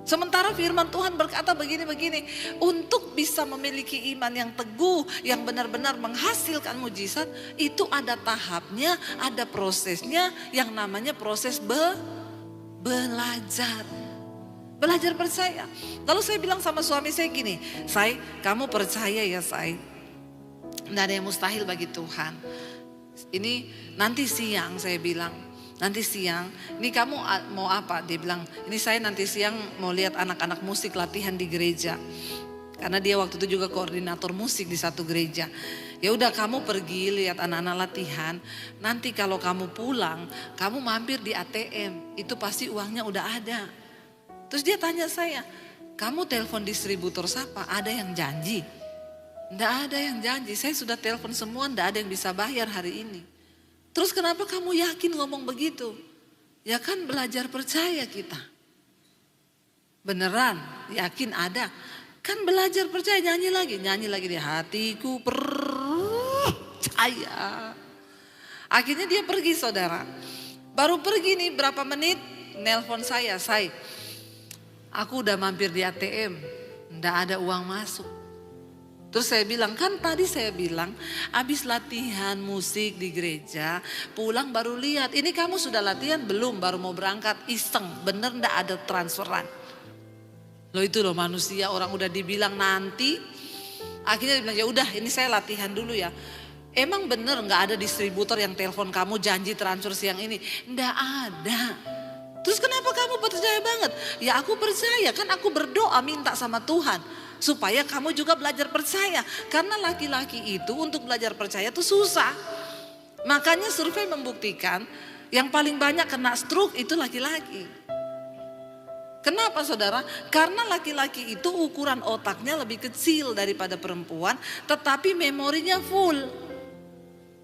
Sementara firman Tuhan berkata begini-begini, untuk bisa memiliki iman yang teguh, yang benar-benar menghasilkan mujizat, itu ada tahapnya, ada prosesnya yang namanya proses belajar. Belajar percaya. Lalu saya bilang sama suami saya gini, kamu percaya ya Tidak ada yang mustahil bagi Tuhan. Ini nanti siang saya bilang, nanti siang, ini kamu mau apa? Dia bilang, ini saya nanti siang mau lihat anak-anak musik latihan di gereja. Karena dia waktu itu juga koordinator musik di satu gereja. Ya udah, kamu pergi lihat anak-anak latihan. Nanti kalau kamu pulang, kamu mampir di ATM. Itu pasti uangnya udah ada. Terus dia tanya saya, kamu telepon distributor siapa? Ada yang janji? Nggak ada yang janji. Saya sudah telepon semua, nggak ada yang bisa bayar hari ini. Terus kenapa kamu yakin ngomong begitu? Ya kan belajar percaya kita. Beneran, yakin ada. Kan belajar percaya, nyanyi lagi di hatiku percaya. Akhirnya dia pergi, saudara. Baru pergi nih berapa menit, nelpon saya, aku udah mampir di ATM, nggak ada uang masuk. Terus saya bilang, kan tadi saya bilang habis latihan musik di gereja, pulang baru lihat. Ini kamu sudah latihan belum? Baru mau berangkat, iseng, bener nggak ada transferan. Loh itu loh manusia, orang udah dibilang nanti. Akhirnya dia bilang, ya udah ini saya latihan dulu ya. Emang bener nggak ada distributor yang telepon kamu janji transfer siang ini? Nggak ada. Terus kenapa kamu percaya banget? Ya aku percaya, kan aku berdoa minta sama Tuhan. Supaya kamu juga belajar percaya. Karena laki-laki itu untuk belajar percaya itu susah. Makanya survei membuktikan yang paling banyak kena stroke itu laki-laki. Kenapa saudara? Karena laki-laki itu ukuran otaknya lebih kecil daripada perempuan, tetapi memorinya full.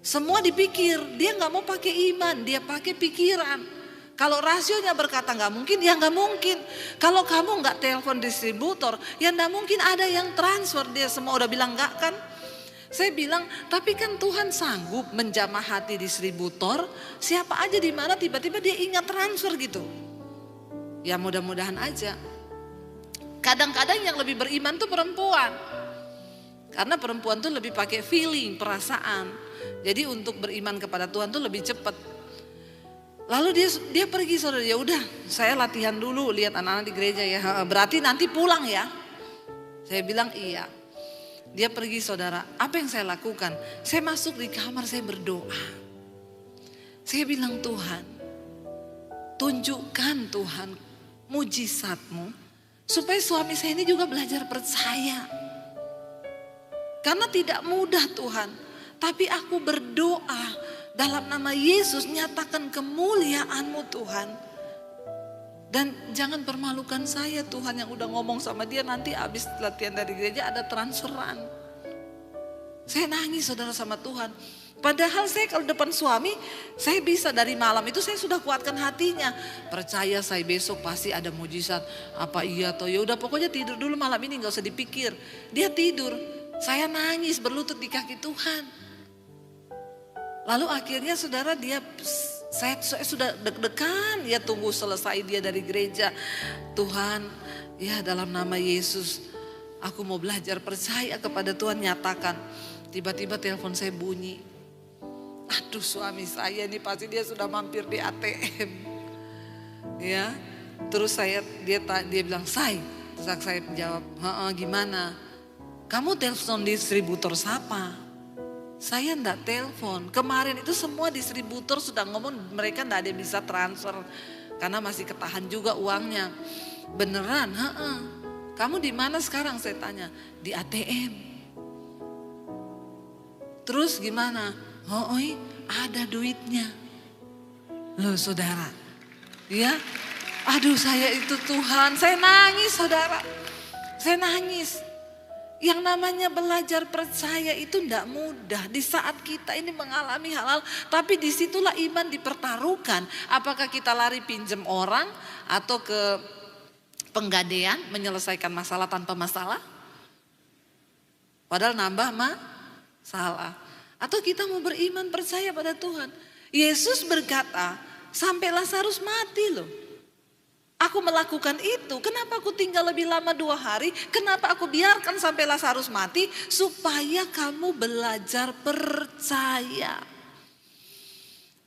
Semua dipikir, dia gak mau pakai iman, dia pakai pikiran. Kalau rasionya berkata gak mungkin, ya gak mungkin. Kalau kamu gak telepon distributor, ya gak mungkin ada yang transfer. Dia semua udah bilang gak kan? Saya bilang, tapi kan Tuhan sanggup menjamah hati distributor. Siapa aja di mana tiba-tiba dia ingat transfer gitu. Ya mudah-mudahan aja. Kadang-kadang yang lebih beriman tuh perempuan. Karena perempuan tuh lebih pakai feeling, perasaan. Jadi untuk beriman kepada Tuhan tuh lebih cepat. Lalu dia pergi, saudara. Ya udah, saya latihan dulu lihat anak-anak di gereja ya. Berarti nanti pulang ya. Saya bilang iya. Dia pergi, saudara. Apa yang saya lakukan? Saya masuk di kamar, saya berdoa. Saya bilang, Tuhan, tunjukkan Tuhan mujizat-Mu supaya suami saya ini juga belajar percaya. Karena tidak mudah Tuhan, tapi aku berdoa dalam nama Yesus, nyatakan kemuliaan-Mu Tuhan. Dan jangan permalukan saya Tuhan, yang udah ngomong sama dia nanti habis latihan dari gereja ada transferan. Saya nangis saudara sama Tuhan. Padahal saya kalau depan suami, saya bisa dari malam itu saya sudah kuatkan hatinya. Percaya saya besok pasti ada mujizat. Apa iya atau ya udah pokoknya tidur dulu malam ini, nggak usah dipikir. Dia tidur, saya nangis berlutut di kaki Tuhan. Lalu akhirnya saudara saya sudah deg-degan ya tunggu selesai dia dari gereja. Tuhan ya dalam nama Yesus aku mau belajar percaya kepada Tuhan, nyatakan. Tiba-tiba telepon saya bunyi. Aduh suami saya ini pasti dia sudah mampir di ATM. Ya. Terus dia bilang, terus saya jawab, gimana? Kamu telepon distributor siapa? Saya enggak telepon. Kemarin itu semua distributor sudah ngomong mereka enggak ada yang bisa transfer. Karena masih ketahan juga uangnya. Beneran? Kamu di mana sekarang saya tanya? Di ATM. Terus gimana? Ada duitnya. Loh saudara. Ya. Aduh saya itu Tuhan. Saya nangis saudara. Saya nangis. Yang namanya belajar percaya itu tidak mudah. Di saat kita ini mengalami hal-hal. Tapi disitulah iman dipertaruhkan. Apakah kita lari pinjam orang. Atau ke penggadean menyelesaikan masalah tanpa masalah. Padahal nambah masalah. Atau kita mau beriman percaya pada Tuhan. Yesus berkata, sampai Lazarus mati loh. Aku melakukan itu, kenapa aku tinggal lebih lama 2 hari? Kenapa aku biarkan sampai Lazarus mati? Supaya kamu belajar percaya.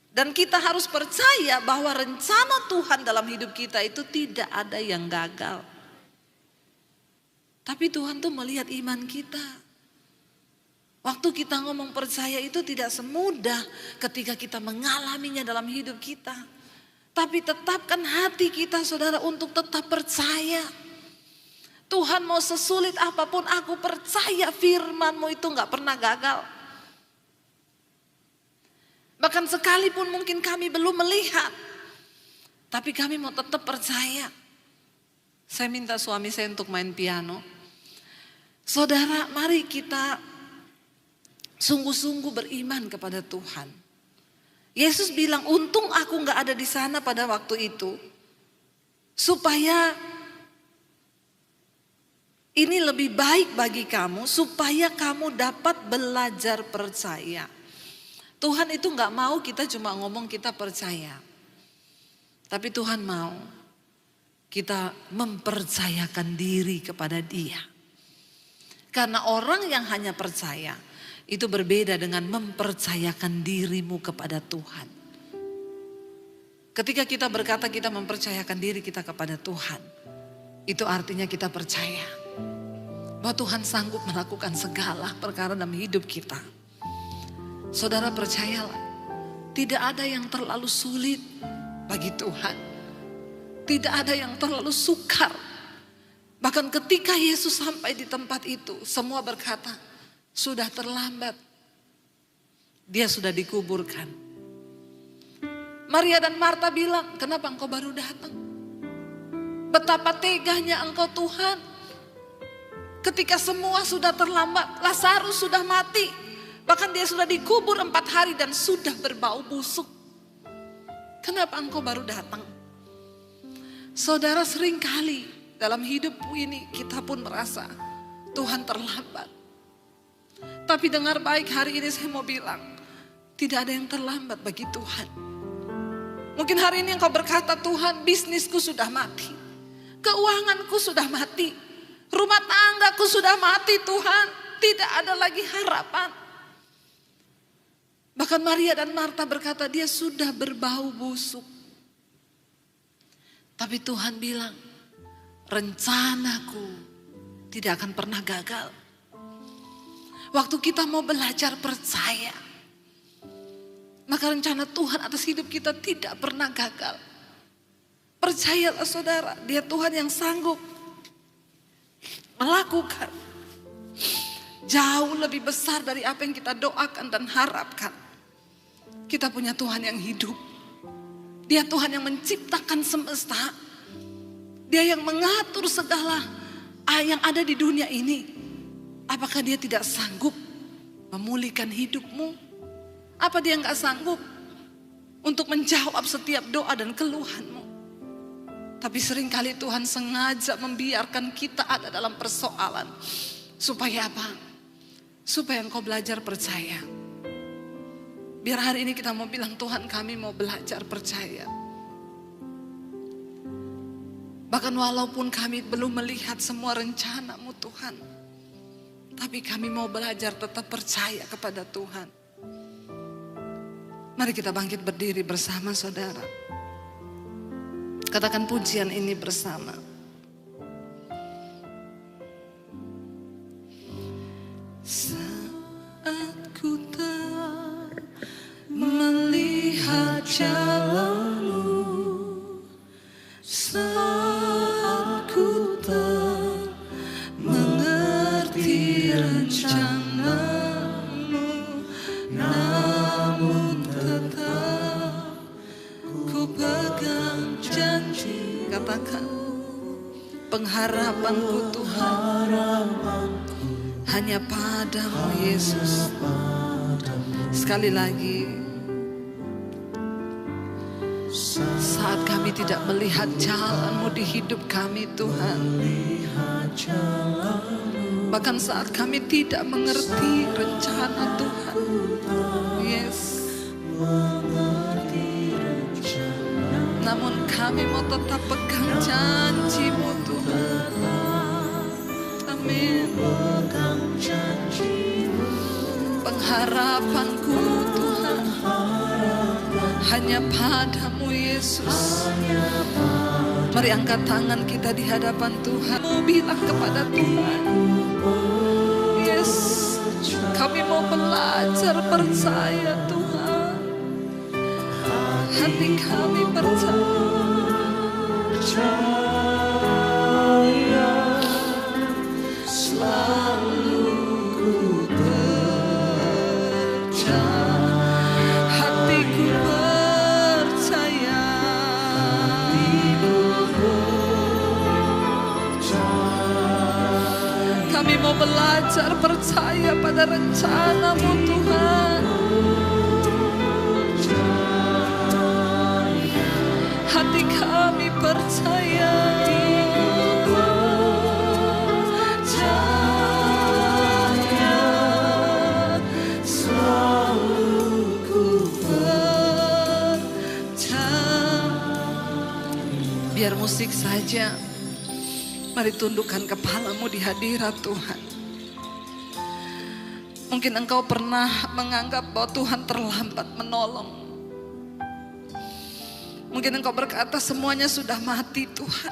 Dan kita harus percaya bahwa rencana Tuhan dalam hidup kita itu tidak ada yang gagal. Tapi Tuhan tuh melihat iman kita. Waktu kita ngomong percaya itu tidak semudah ketika kita mengalaminya dalam hidup kita. Tapi tetapkan hati kita saudara untuk tetap percaya. Tuhan mau sesulit apapun aku percaya firman-Mu itu gak pernah gagal. Bahkan sekalipun mungkin kami belum melihat. Tapi kami mau tetap percaya. Saya minta suami saya untuk main piano. Saudara, mari kita sungguh-sungguh beriman kepada Tuhan. Yesus bilang, untung aku gak ada di sana pada waktu itu. Supaya ini lebih baik bagi kamu, supaya kamu dapat belajar percaya. Tuhan itu gak mau kita cuma ngomong kita percaya. Tapi Tuhan mau kita mempercayakan diri kepada Dia. Karena orang yang hanya percaya itu berbeda dengan mempercayakan dirimu kepada Tuhan. Ketika kita berkata kita mempercayakan diri kita kepada Tuhan, itu artinya kita percaya bahwa Tuhan sanggup melakukan segala perkara dalam hidup kita. Saudara, percayalah, tidak ada yang terlalu sulit bagi Tuhan. Tidak ada yang terlalu sukar. Bahkan ketika Yesus sampai di tempat itu, semua berkata, sudah terlambat. Dia sudah dikuburkan. Maria dan Marta bilang, kenapa engkau baru datang? Betapa teganya engkau Tuhan. Ketika semua sudah terlambat, Lazarus sudah mati. Bahkan dia sudah dikubur 4 hari dan sudah berbau busuk. Kenapa engkau baru datang? Saudara, seringkali dalam hidup ini kita pun merasa Tuhan terlambat. Tapi dengar baik, hari ini saya mau bilang, tidak ada yang terlambat bagi Tuhan. Mungkin hari ini engkau berkata, Tuhan, bisnisku sudah mati. Keuanganku sudah mati. Rumah tanggaku sudah mati Tuhan. Tidak ada lagi harapan. Bahkan Maria dan Marta berkata, dia sudah berbau busuk. Tapi Tuhan bilang, rencanaku tidak akan pernah gagal. Waktu kita mau belajar percaya, maka rencana Tuhan atas hidup kita tidak pernah gagal. Percayalah saudara, Dia Tuhan yang sanggup melakukan jauh lebih besar dari apa yang kita doakan dan harapkan. Kita punya Tuhan yang hidup. Dia Tuhan yang menciptakan semesta. Dia yang mengatur segala yang ada di dunia ini. Apakah Dia tidak sanggup memulihkan hidupmu? Apa Dia nggak sanggup untuk menjawab setiap doa dan keluhanmu? Tapi seringkali Tuhan sengaja membiarkan kita ada dalam persoalan. Supaya apa? Supaya engkau belajar percaya. Biar hari ini kita mau bilang, Tuhan, kami mau belajar percaya. Bahkan walaupun kami belum melihat semua rencana-Mu Tuhan, tapi kami mau belajar tetap percaya kepada Tuhan. Mari kita bangkit berdiri bersama saudara. Katakan pujian ini bersama. Saat ku tak melihat jalanmu, saat ku tak mengerti rencanamu, namun tetap ku pegang janji. Katakan, pengharapanku Tuhan hanya padamu Yesus. Sekali lagi, saat kami tidak melihat jalan-Mu di hidup kami Tuhan, bahkan saat kami tidak mengerti rencana Tuhan, yes, namun kami mau tetap pegang janji-Mu Tuhan. Amin. Pengharapanku Tuhan hanya padamu Yesus. Mari angkat tangan kita di hadapan Tuhan. Mau bilang kepada Tuhan, yes, kami mau belajar percaya Tuhan. hati kami percaya, selalu ku percaya, hatiku percaya, kami mau belajar percaya pada rencana-Mu Tuhan. Hati kami percaya, selalu ku percaya. Biar musik saja, mari tundukkan kepalamu di hadirat Tuhan. Mungkin engkau pernah menganggap bahwa Tuhan terlambat menolong. Mungkin engkau berkata semuanya sudah mati Tuhan.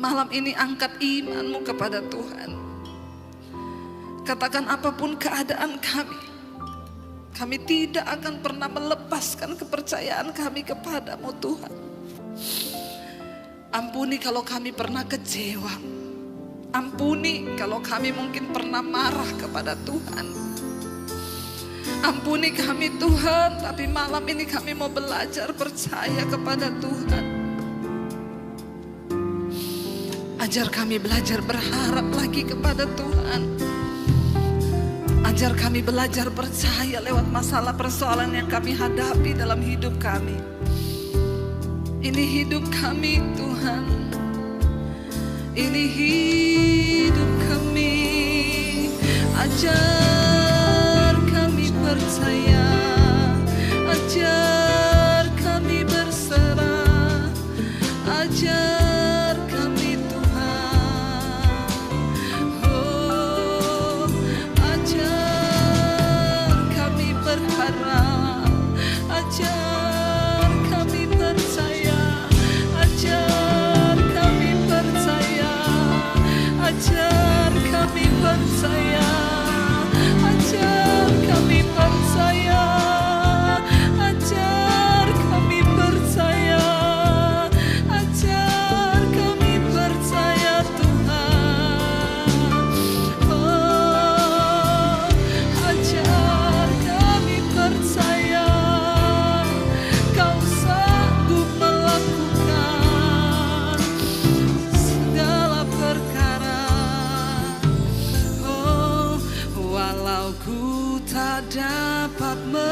Malam ini angkat imanmu kepada Tuhan. Katakan apapun keadaan kami tidak akan pernah melepaskan kepercayaan kami kepadamu Tuhan. Ampuni kalau kami pernah kecewa. Ampuni kalau kami mungkin pernah marah kepada Tuhan. Ampuni kami Tuhan, tapi malam ini kami mau belajar percaya kepada Tuhan. Ajar kami belajar berharap lagi kepada Tuhan. Ajar kami belajar percaya lewat masalah persoalan yang kami hadapi dalam hidup kami. Ini hidup kami Tuhan. Ini hidup kami. Ajar kami percaya. Ajar kami berserah. Ajar kami Tuhan. Oh, ajar kami berharap. Ajar kami percaya. Ajar kami percaya. Ajar kami percaya. Ajar kami percaya. Ajar kami percaya. Ajar kami percaya Tuhan. Oh, ajar kami percaya. Kau sanggup melakukan segala perkara. Oh, walau ku tak dapat melihat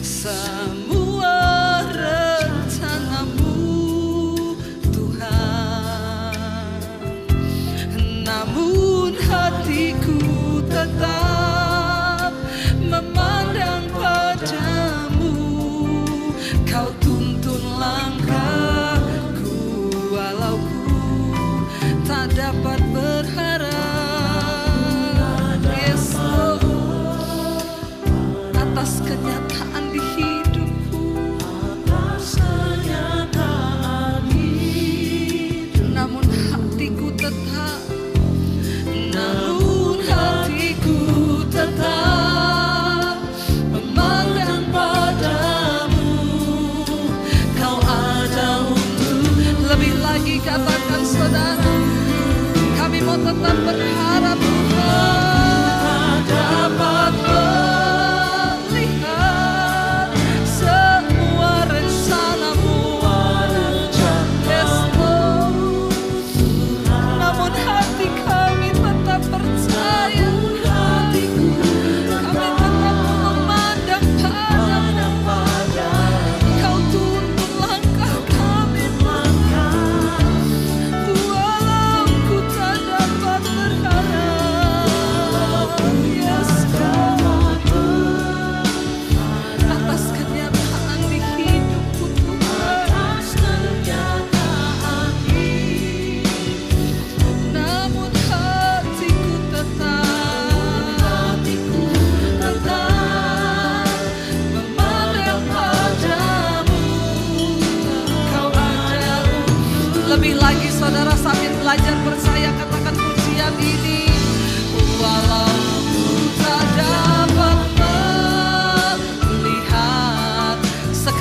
semua rencana-Mu Tuhan, namun hatiku tetap memandang padamu. Kau tuntun langkahku walau ku tak dapat berharap.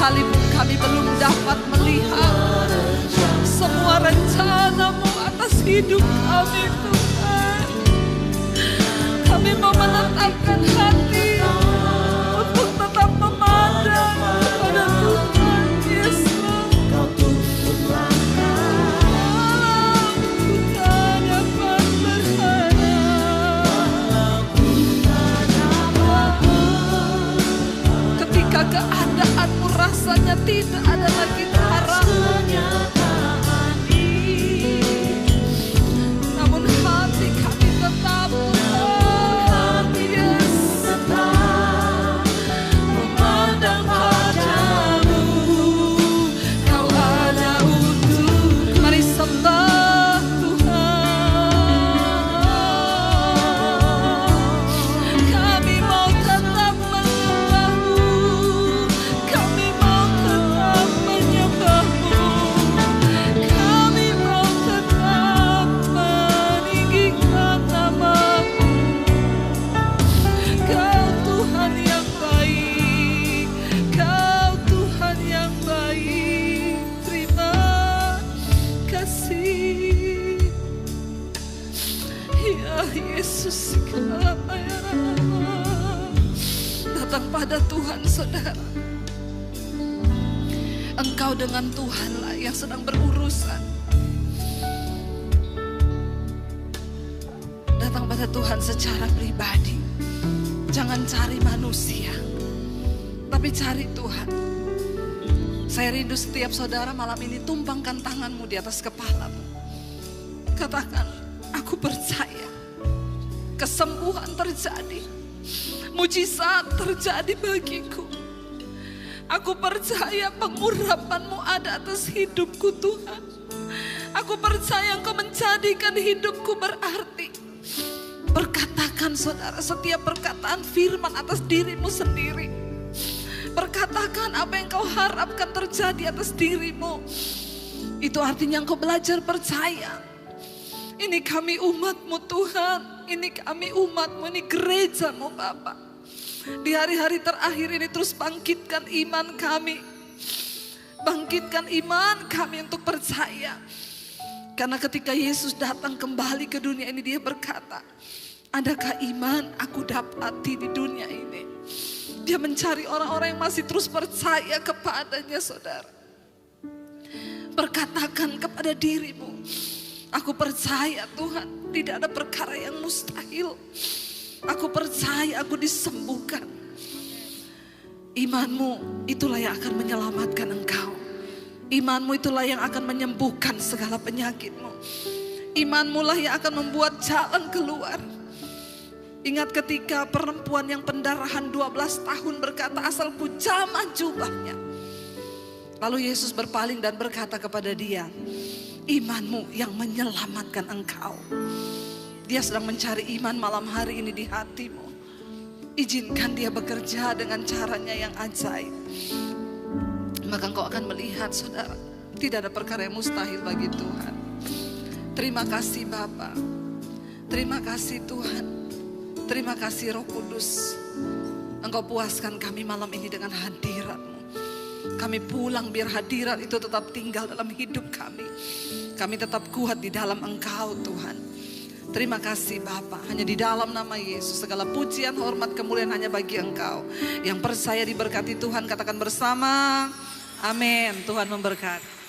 sekalipun kami belum dapat melihat semua rencana-Mu atas hidup kami Tuhan. Kami mau menetapkan hati untuk tetap memandang kepada Tuhan Yesus. Ketika keadaanmu rasanya tidak ada lagi harapan, namun hati kami tetap Tuhan Yesus memandang padamu. Kau ada untuk, mari sembah Tuhan. Kami mau tetap menyembah-Mu, kami mau tetap menyembah-Mu, kami mau tetap meninggikan nama-Mu. Kau Tuhan yang baik, Kau Tuhan yang baik. Terima kasih ya Yesus. Datang pada Tuhan saudara. Engkau dengan Tuhanlah yang sedang berurusan. Datang pada Tuhan secara pribadi. Jangan cari manusia, tapi cari Tuhan. Saya rindu setiap saudara malam ini tumpangkan tanganmu di atas kepalamu. Katakan, aku percaya kesembuhan terjadi, mujizat terjadi bagiku. Aku percaya pengurapan-Mu ada atas hidupku Tuhan. Aku percaya Engkau menjadikan hidupku berarti. Berkatakan saudara setiap perkataan firman atas dirimu sendiri. Berkatakan apa yang kau harapkan terjadi atas dirimu. Itu artinya engkau belajar percaya. Ini kami umat-Mu Tuhan. Ini kami umat-Mu, ini gereja-Mu Bapa. Di hari-hari terakhir ini terus bangkitkan iman kami. Bangkitkan iman kami untuk percaya. Karena ketika Yesus datang kembali ke dunia ini, Dia berkata, adakah iman aku dapati di dunia ini? Dia mencari orang-orang yang masih terus percaya kepadanya saudara. Berkatakan kepada dirimu, aku percaya Tuhan, tidak ada perkara yang mustahil. Aku percaya aku disembuhkan. Imanmu itulah yang akan menyelamatkan engkau. Imanmu itulah yang akan menyembuhkan segala penyakitmu. Imanmu lah yang akan membuat jalan keluar. Ingat ketika perempuan yang pendarahan 12 tahun berkata, asalku jamah jubahnya. Lalu Yesus berpaling dan berkata kepada dia, imanmu yang menyelamatkan engkau. Dia sedang mencari iman malam hari ini di hatimu. Izinkan Dia bekerja dengan caranya yang ajaib. Maka engkau akan melihat saudara, tidak ada perkara yang mustahil bagi Tuhan. Terima kasih Bapa. Terima kasih Tuhan. Terima kasih Roh Kudus. Engkau puaskan kami malam ini dengan hadirat-Mu. Kami pulang biar hadirat itu tetap tinggal dalam hidup kami. Kami tetap kuat di dalam Engkau Tuhan. Terima kasih Bapa. Hanya di dalam nama Yesus segala pujian, hormat, kemuliaan hanya bagi Engkau. Yang percaya diberkati Tuhan katakan bersama, amin. Tuhan memberkati.